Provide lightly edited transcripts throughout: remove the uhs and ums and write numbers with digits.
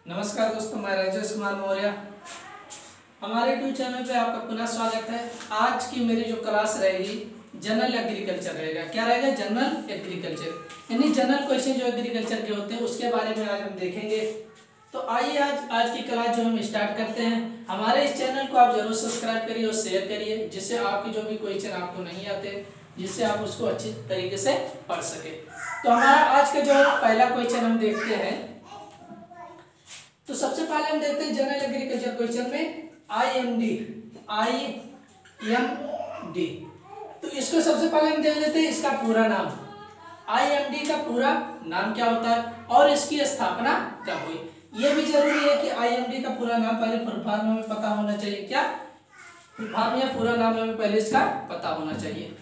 नमस्कार दोस्तों, मैं राजेश कुमार मौर्य। हमारे यूट्यूब चैनल पे आपका पुनः स्वागत है। आज की मेरी जो क्लास रहेगी जनरल एग्रीकल्चर रहेगा। क्या रहेगा? जनरल एग्रीकल्चर, यानी जनरल क्वेश्चन जो एग्रीकल्चर के होते हैं उसके बारे में आज हम देखेंगे। तो आइए आज की क्लास जो हम स्टार्ट करते हैं। हमारे इस चैनल को आप जरूर सब्सक्राइब करिए और शेयर करिए, जिससे आपके जो भी क्वेश्चन आपको नहीं आते, जिससे आप उसको अच्छी तरीके से पढ़ सके। तो हमारा आज का जो पहला क्वेश्चन हम देखते हैं, तो सबसे पहले हम देखते हैं जनरल एग्रीकल्चर क्वेश्चन में IMD। तो इसको सबसे पहले हम देख लेते हैं इसका पूरा नाम। IMD का पूरा नाम क्या होता है और इसकी स्थापना कब हुई। यह भी जरूरी है कि IMD का पूरा नाम पहले फुल फॉर्म हमें पता होना चाहिए। क्या फुल फॉर्म या पूरा नाम हमें पहले इसका पता होना चाहिए।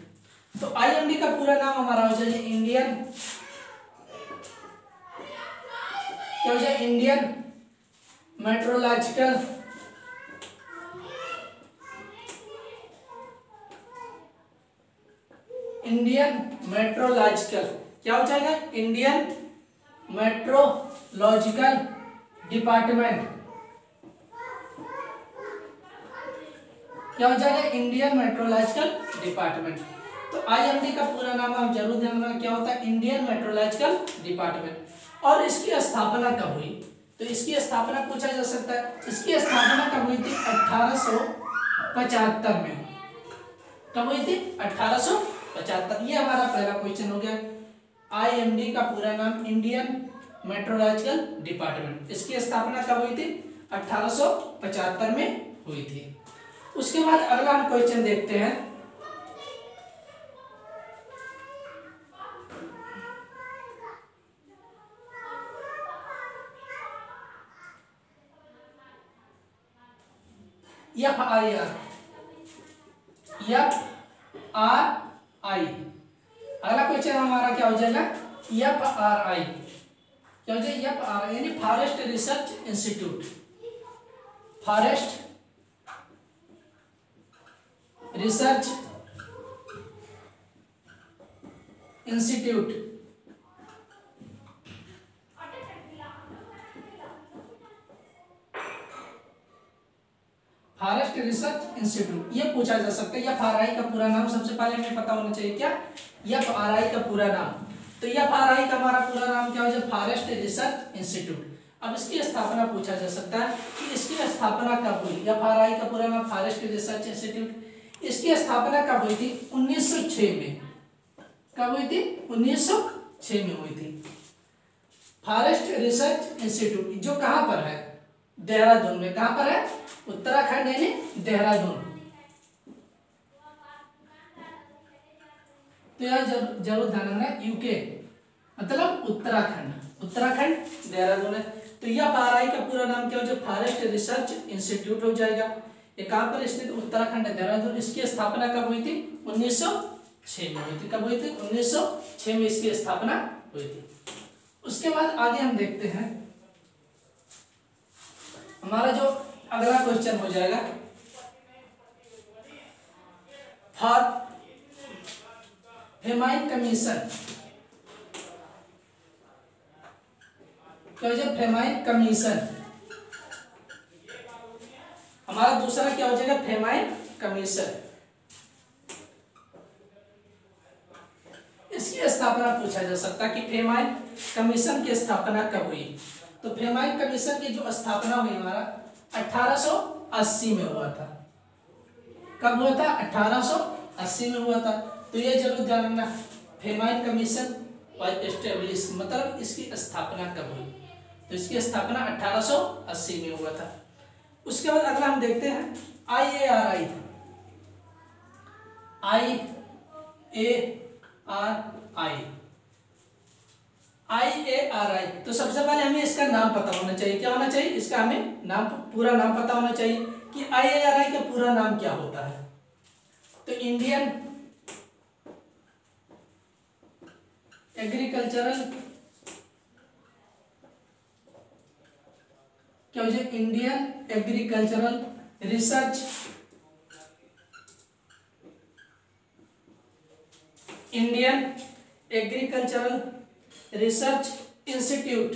तो IMD का पूरा नाम हमारा हो जाए इंडियन मेट्रोलॉजिकल क्या हो जाएगा? Indian meteorological department. क्या हो जाएगा? Indian meteorological department. तो IMD का पूरा नाम आप जरूर ध्यान रखना, क्या होता है? Indian meteorological department. और इसकी स्थापना कब हुई? तो इसकी स्थापना पूछा जा सकता है। इसकी स्थापना कब हुई थी? 1875 में। कब हुई थी? 1875। ये हमारा पहला क्वेश्चन हो गया। IMD का पूरा नाम इंडियन मेट्रोलॉजिकल डिपार्टमेंट। इसकी स्थापना कब हुई थी? 1875 में हुई थी। उसके बाद अगला हम क्वेश्चन देखते हैं। FRI। अगला क्वेश्चन हमारा क्या हो जाएगा? FRI। क्या हो जाएगा? FRI यानी forest research institute. Forest research institute. Forest research institute ये पूछा जा सकता है। FRI का पूरा नाम सबसे पहले हमें पता होना चाहिए। क्या FRI का पूरा नाम? तो FRI का हमारा पूरा नाम क्या हो जाए? Forest research institute. अब इसकी स्थापना पूछा जा सकता है कि इसकी स्थापना कब हुई। FRI का पूरा नाम फॉरेस्ट रिसर्च इंस्टीट्यूट। इसकी स्थापना कब हुई थी? 1906 में। कब हुई थी? 1906 में हुई थी। फॉरेस्ट रिसर्च इंस्टीट्यूट जो कहां पर है? देहरादून में। कहां पर है? उत्तराखंड यानी देहरादून। तो यह जरूर ध्यान रखना, यूके मतलब उत्तराखंड देहरादून है। तो FRI का पूरा नाम क्या हो जाए? फॉरेस्ट रिसर्च इंस्टीट्यूट हो जाएगा। ये कहां पर स्थित? उत्तराखंड देहरादून। इसकी स्थापना कब हुई थी? 1906 में हुई थी। कब हुई थी? 1906 में इसकी स्थापना हुई थी। उसके बाद आगे हम देखते हैं, हमारा जो अगला क्वेश्चन हो जाएगा फेमाइन कमीशन। क्या हो जाएगा? Famine commission. हमारा दूसरा क्या हो जाएगा? Famine commission. इसकी स्थापना पूछा जा सकता है कि फेमाइन कमीशन की स्थापना कब हुई। तो फेमाइन कमीशन की जो स्थापना हुई हमारा 1880 में हुआ था। कब हुआ था? 1880 में हुआ था। तो ये जरूर ध्यान रखना, फेमाइन कमीशन वाज एस्टेब्लिश, मतलब इसकी स्थापना कब हुई। तो इसकी स्थापना 1880 में हुआ था। उसके बाद अगला हम देखते हैं IARI। IARI। तो सबसे पहले हमें इसका नाम पता होना चाहिए। क्या होना चाहिए? इसका हमें नाम, पूरा नाम पता होना चाहिए कि IARI का पूरा नाम क्या होता है। तो इंडियन एग्रीकल्चरल, क्या हो जाए? Indian agricultural research Indian agricultural research institute.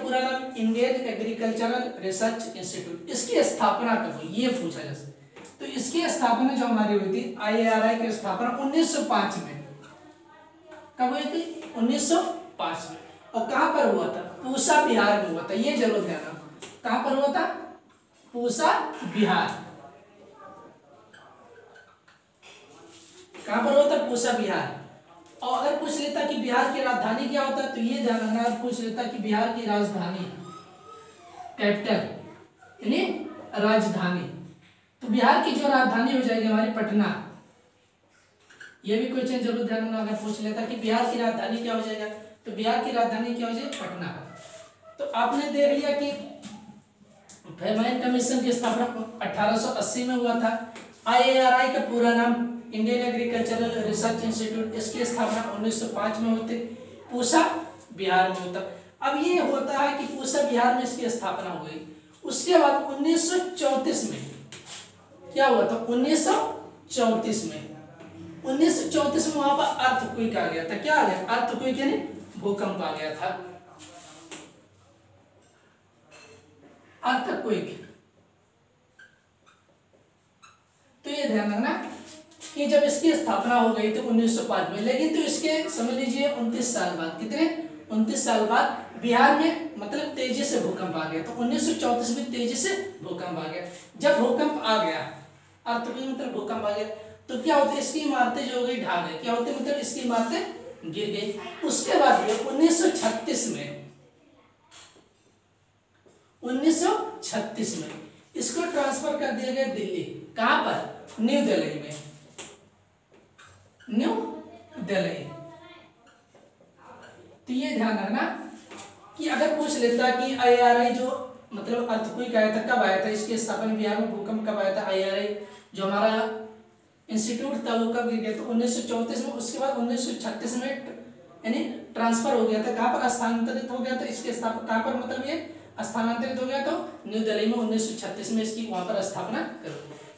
पूरा नाम इंडियन एग्रीकल्चरल रिसर्च इंस्टीट्यूट। इसकी स्थापना कब हुई ये पूछा जा सकता है। तो इसकी स्थापना जो हमारी हुई थी IARI की स्थापना 1905 में। कब हुई थी? 1905 में। और कहां पर हुआ था? पूसा बिहार में हुआ था। ये जरूर ध्यान रखना, कहां पर हुआ था? पूसा बिहार। कहां पर हुआ था? पूसा बिहार। और अगर पूछ लेता कि बिहार की राजधानी क्या होता है तो ये ध्यान रखना, अगर पूछ लेता कि बिहार की राजधानी, कैपिटल यानी राजधानी, तो बिहार की जो राजधानी हो जाएगी हमारी पटना। ये भी क्वेश्चन जरूर ध्यान रखना, अगर पूछ लेता कि बिहार की राजधानी क्या हो जाएगा तो बिहार की राजधानी क्या हो जाएगी? पटना। तो आपने देख लिया कि फेमाइन कमीशन की स्थापना 1880 में हुआ था। IARI का पूरा नाम इंडियन एग्रीकल्चरल रिसर्च इंस्टीट्यूट, इसकी स्थापना 1905 में होती, पूसा बिहार में होता। अब ये होता है कि पूसा बिहार में इसकी स्थापना हुई। उसके बाद 1934 में क्या हुआ था? 1934 में 1934 में वहां पर अर्थक्वेक आ गया था। क्या आ गया? अर्थक्वेक यानी भूकंप आ गया था। अर्थक्वेक। तो ये ध्यान रखना कि जब इसकी स्थापना हो गई थी 1905 में, लेकिन तो इसके समझ लीजिए 29 साल बाद, कितने? 29 साल बाद बिहार में मतलब तेजी से भूकंप आ गया। तो 1934 में तेजी से भूकंप आ गया। जब भूकंप आ गया, अर्थक्वेक मतलब भूकंप आ गया, तो क्या होता है? इसकी इमारतें जो हो गई ढह गई। क्या होते? मतलब इसकी इमारतें गिर गई। उसके बाद 1936 में इसको ट्रांसफर कर दिया गया दिल्ली। कहां पर? न्यू दिल्ली में। न्यू दिल्ली। तो ये ध्यान रखना कि अगर पूछ लेता कि IARI जो मतलब अर्थक्वेक आया था, कब आया था? इसकी स्थापना बिहार में भूकंप कब आया था? IARI जो हमारा इंस्टीट्यूट था वो कब गिर गया? तो 1934 में। उसके बाद 1936 में यानी ट्रांसफर हो गया था। कहां पर? स्थानांतरित हो गया था। इसके स्थापना कहां पर? मतलब ये स्थानांतरित हो गया तो न्यू दिल्ली में 1936 में इसकी वहां पर स्थापना करो।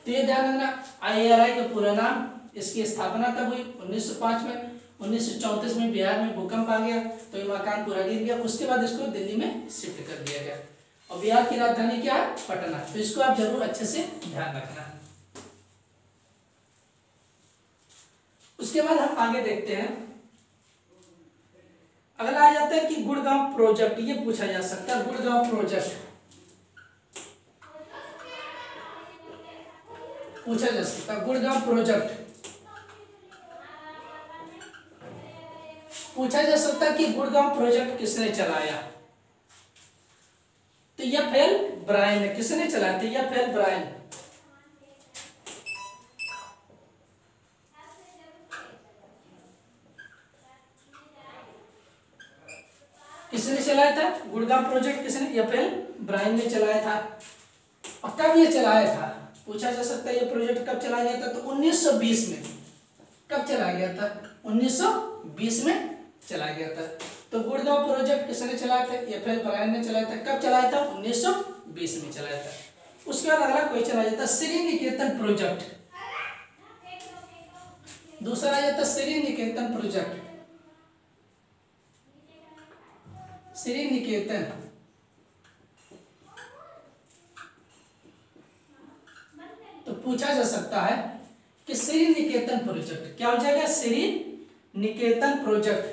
तो ये ध्यान रखना, IARI का पूरा नाम, इसकी स्थापना कब हुई? 1905 में। 1934 में बिहार में भूकंप आ गया तो ये मकान पूरा गिर गया। उसके बाद इसको दिल्ली में शिफ्ट कर दिया गया। और बिहार की राजधानी क्या है? पटना। तो इसको आप जरूर अच्छे से ध्यान रखना। उसके बाद हम आगे देखते हैं। अगला आ जाता है कि गुड़गांव प्रोजेक्ट। ये पूछा जा सकता है, गुड़गांव प्रोजेक्ट पूछा जा सकता है। गुड़गांव प्रोजेक्ट पूछा जा सकता है कि गुड़गांव प्रोजेक्ट किसने चलाया? तो FL ब्रायन ने। किसने चलाया था? FL Brian. किसने चलाया था? गुड़गांव प्रोजेक्ट किसने? FL ब्रायन ने चलाया था। और कब ये चलाया था? पूछा जा सकता है ये प्रोजेक्ट कब चलाया गया था? तो 1920 में। कब चलाया गया था? 1920 में चलाया गया था। तो गुड़गांव प्रोजेक्ट किसने चलाया था? FL ब्रायन ने चलाया था। कब चलाया था? 1920 में चलाया था। उसके बाद अगला क्वेश्चन आ जाता है श्री निकेतन प्रोजेक्ट। दूसरा आ जाता है श्री निकेतन प्रोजेक्ट। श्री निकेतन तो पूछा जा सकता है कि श्री निकेतन प्रोजेक्ट क्या हो जाएगा? श्री निकेतन प्रोजेक्ट।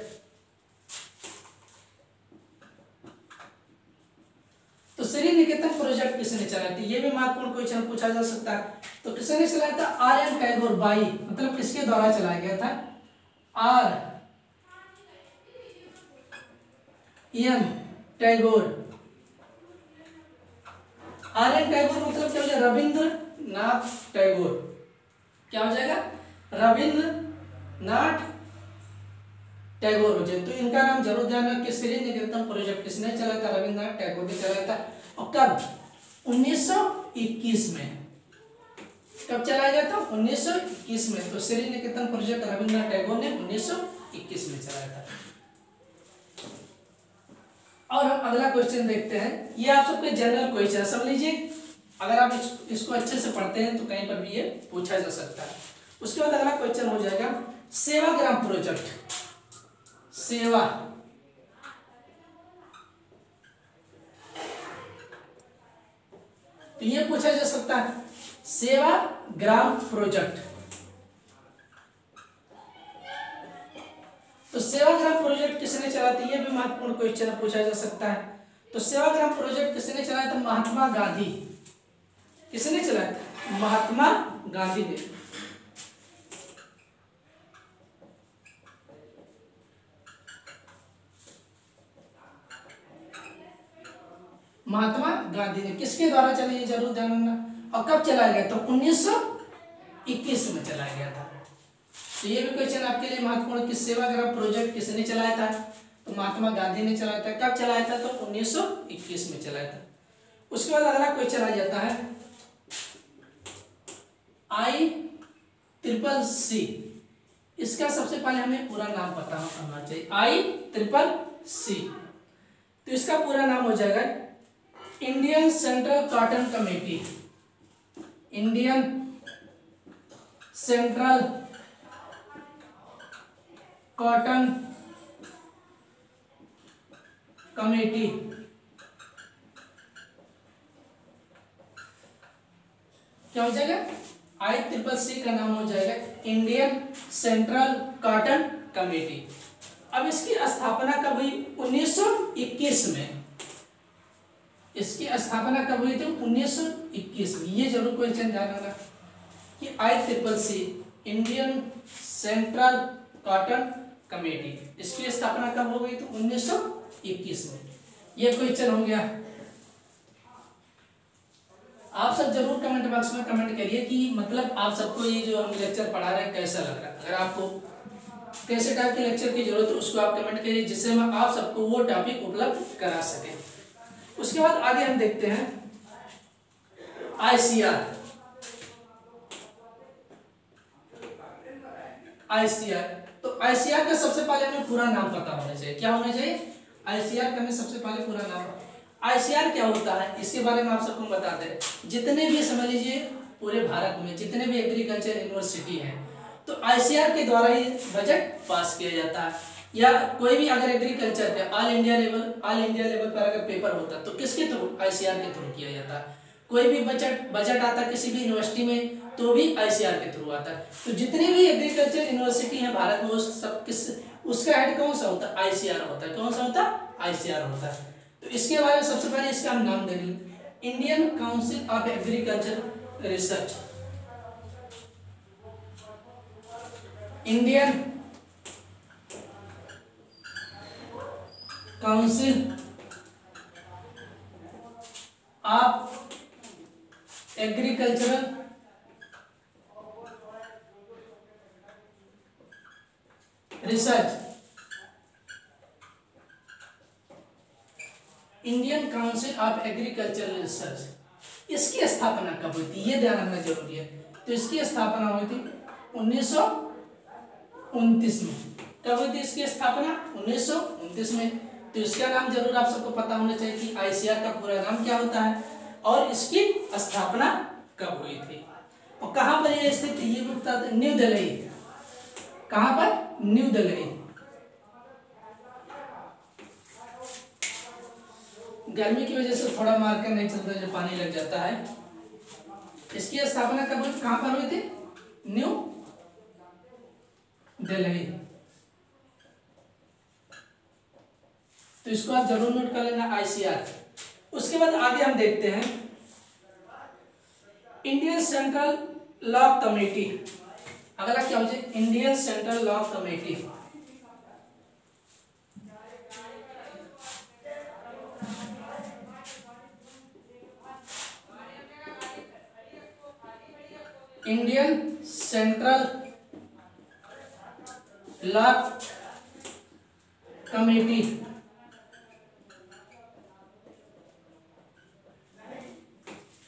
तो श्री निकेतन प्रोजेक्ट किसने चलाया था? ये भी महत्वपूर्ण क्वेश्चन पूछा जा सकता है। तो किसने चलाया था? RN टैगोर बाई, मतलब किसके द्वारा चलाया गया था? RN टैगोर। RN टैगोर मतलब क्या हो जाएगा? रविंद्रनाथ टैगोर। क्या हो जाएगा? रविंद्रनाथ टैगोर हो जाए। तो इनका नाम जरूर ध्यान रखिए कि श्री निकेतन प्रोजेक्ट किसने चलाया था? रविंद्रनाथ टैगोर ने चलाया था। और कब? 1921 में। कब चलाया गया था? 1921 में। तो श्री निकेतन प्रोजेक्ट रविंद्रनाथ टैगोर ने 1921 में चलाया था। और हम अगला क्वेश्चन देखते हैं। ये आप सबके जनरल क्वेश्चन समझ लीजिए, अगर आप इसको अच्छे से पढ़ते हैं तो कहीं पर भी ये पूछा जा सकता है। उसके बाद अगला क्वेश्चन हो जाएगा सेवाग्राम प्रोजेक्ट। तो ये पूछा जा सकता है। सेवाग्राम प्रोजेक्ट, तो सेवाग्राम प्रोजेक्ट किसने चलाया था, ये भी महत्वपूर्ण क्वेश्चन पूछा जा सकता है। तो सेवाग्राम प्रोजेक्ट किसने चलाया था, महात्मा गांधी। किसने चलाया था, महात्मा गांधी ने। महात्मा गांधी ने किसके द्वारा चला, ये जरूर ध्यान रखना। और कब चलाया गया, तो 1921 में चलाया गया था। तो ये भी क्वेश्चन आपके लिए महत्वपूर्ण कि सेवाग्राम प्रोजेक्ट किसने चलाया था, तो महात्मा गांधी ने चलाया था। कब चलाया था, तो 1921 में चलाया था। उसके बाद अगला क्वेश्चन आ जाता है ICCC। इसका सबसे पहले हमें पूरा नाम पता होना चाहिए, ICCC। तो इसका पूरा नाम हो जाएगा Indian central cotton committee. Indian central cotton committee. क्या हो जाएगा, ICCC का नाम हो जाएगा इंडियन सेंट्रल कॉटन कमेटी। अब इसकी स्थापना कब हुई, 1921 में। इसकी स्थापना कब हुई थी, 1921 में। ये जरूर क्वेश्चन ध्यान रखना कि ICCC Indian central cotton committee, इसकी स्थापना कब हो गई थी, 1921 में। ये क्वेश्चन हो गया। आप सब जरूर कमेंट बॉक्स में कमेंट करिए कि मतलब आप सबको ये जो हम लेक्चर पढ़ा रहे हैं कैसा लग रहा है। अगर आपको कैसे टाइप के लेक्चर की जरूरत है उसको आप कमेंट करिए, जिससे मैं आप सबको वो टॉपिक उपलब्ध करा सके। उसके बाद आगे हम देखते हैं ICR। तो ICR का सबसे पहले हमें पूरा नाम पता होना चाहिए। क्या होना चाहिए, ICR का हमें सबसे पहले पूरा नाम। ICR क्या होता है, इसके बारे में आप सबको बता दें। जितने भी समझ लीजिए पूरे भारत में जितने भी एग्रीकल्चर यूनिवर्सिटी है, तो ICR के द्वारा ही बजट पास किया जाता है। या कोई भी अगर एग्रीकल्चर के ऑल इंडिया लेवल पर अगर पेपर होता है तो किसके थ्रू, ICR के थ्रू किया जाता है। कोई भी बजट आता है किसी भी यूनिवर्सिटी में तो भी ICR के थ्रू आता है। तो जितनी भी एग्रीकल्चर यूनिवर्सिटी है भारत में उस सब किस उसका हेड कौन सा होता है, ICR होता है। कौन सा होता है, ICR होता है। तो इसके बारे में सबसे पहले इसका हम नाम देंगे, Indian council of agriculture research. Indian council of agricultural research. Indian council of agricultural research. इसकी स्थापना कब हुई थी, ये ध्यान रखना जरूरी है। तो इसकी स्थापना हुई थी 1929 में। कब हुई थी इसकी स्थापना, 1929 में। तो इसका नाम जरूर आप सबको पता होना चाहिए कि ICR का पूरा नाम क्या होता है और इसकी स्थापना कब हुई थी और कहां पर यह स्थित है, ये भी बता दें। न्यू दिल्ली। कहां पर, न्यू दिल्ली। गर्मी की वजह से थोड़ा मार्कर नहीं चलता, जो पानी लग जाता है। इसकी स्थापना कब हुई, कहां पर हुई थी, न्यू दिल्ली। तो इसको आप जरूर नोट कर लेना, ICR। उसके बाद आगे हम देखते हैं इंडियन सेंट्रल लॉ कमेटी। अगला क्या हो जाए, Indian central law committee. Indian central law committee.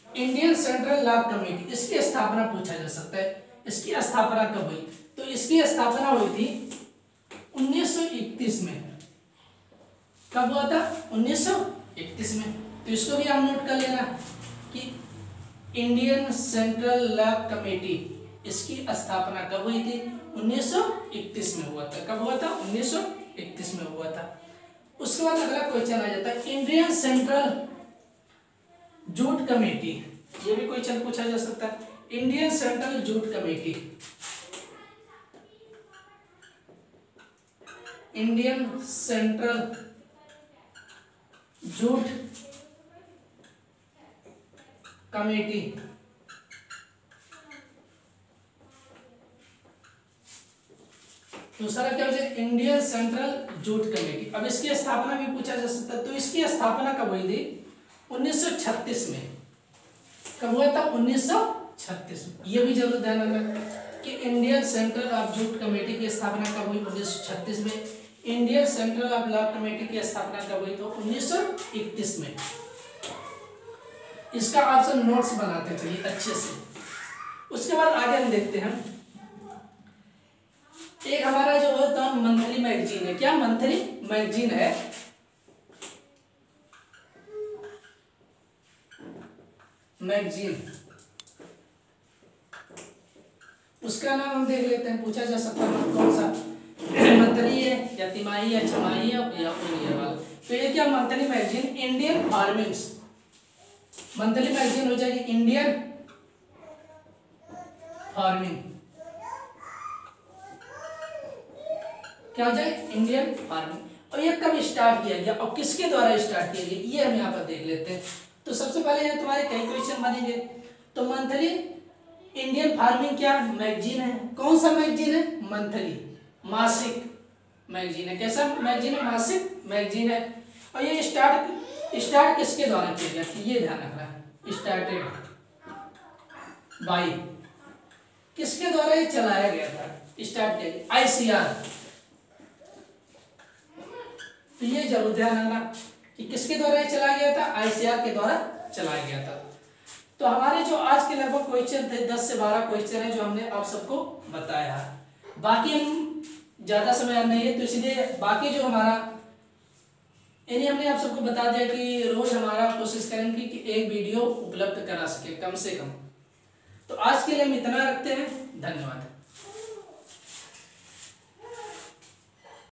Indian central law committee, इसकी स्थापना पूछा जा सकता है। इसकी स्थापना कब हुई, तो इसकी स्थापना हुई थी 1931 में। कब हुआ था, 1931 में। तो इसको भी आप नोट कर लेना कि इंडियन सेंट्रल लॉ कमेटी, इसकी स्थापना कब हुई थी, 1931 में हुआ था। कब हुआ था, 1931 में हुआ था। उसके बाद अगला क्वेश्चन आ जाता है इंडियन सेंट्रल जूट कमेटी। ये भी क्वेश्चन पूछा जा सकता है। Indian central jute committee, Indian central jute committee, दूसरा क्या हो जाए, इंडियन सेंट्रल जूट कमेटी। अब इसकी स्थापना भी पूछा जा सकता है। तो इसकी स्थापना कब हुई थी? 1936 में। कब हुआ था? 1936 में। ये भी जरूर ध्यान रखना कि Indian central of jute committee की स्थापना कब हुई? 1936 में। Indian central of law committee की स्थापना कब हुई? तो 1931 में। इसका ऑप्शन नोट्स बनाते चलिए अच्छे से। उसके बाद आगे हम देखते हैं, एक हमारा जो होता है मंथली मैगजीन है। क्या मंथली मैगजीन है? मैगजीन, उसका नाम हम देख लेते हैं। पूछा जा सकता है कौन सा, मंथली है या तिमाही या छमाही है या कोई वाला। तो ये क्या monthly magazine, Indian farmings, monthly magazine हो जाएगी इंडियन फार्मिंग। क्या हो जाए? Indian farming. और ये कब स्टार्ट किया गया और किसके द्वारा स्टार्ट किया गया, ये हम यहाँ पर देख लेते हैं। तो सबसे पहले ये तुम्हारे कई क्वेश्चन बनेंगे। तो मंथली इंडियन फार्मिंग क्या मैगजीन है? कौन सा मैगजीन है? मंथली, मासिक मैगजीन है। कैसा मैगजीन है? मासिक मैगजीन है। और ये स्टार्ट किसके द्वारा किया गया, ये ध्यान रखना है। स्टार्टेड बाय, किसके द्वारा ये चलाया गया था, स्टार्ट किया गया? ICR। तो ये जरूर ध्यान रखना कि किसके द्वारा ये चलाया गया था? ICR के द्वारा चलाया गया था। तो हमारे जो आज के लगभग क्वेश्चन थे 10 से 12 क्वेश्चन है जो हमने आप सबको बताया। बाकी हम ज़्यादा समय नहीं है तो इसलिए बाकी जो हमारा यानी हमने आप सबको बता दिया कि रोज हमारा कोशिश करेंगे कि एक वीडियो उपलब्ध करा सके कम से कम। तो आज के लिए हम इतना रखते हैं। धन्यवाद।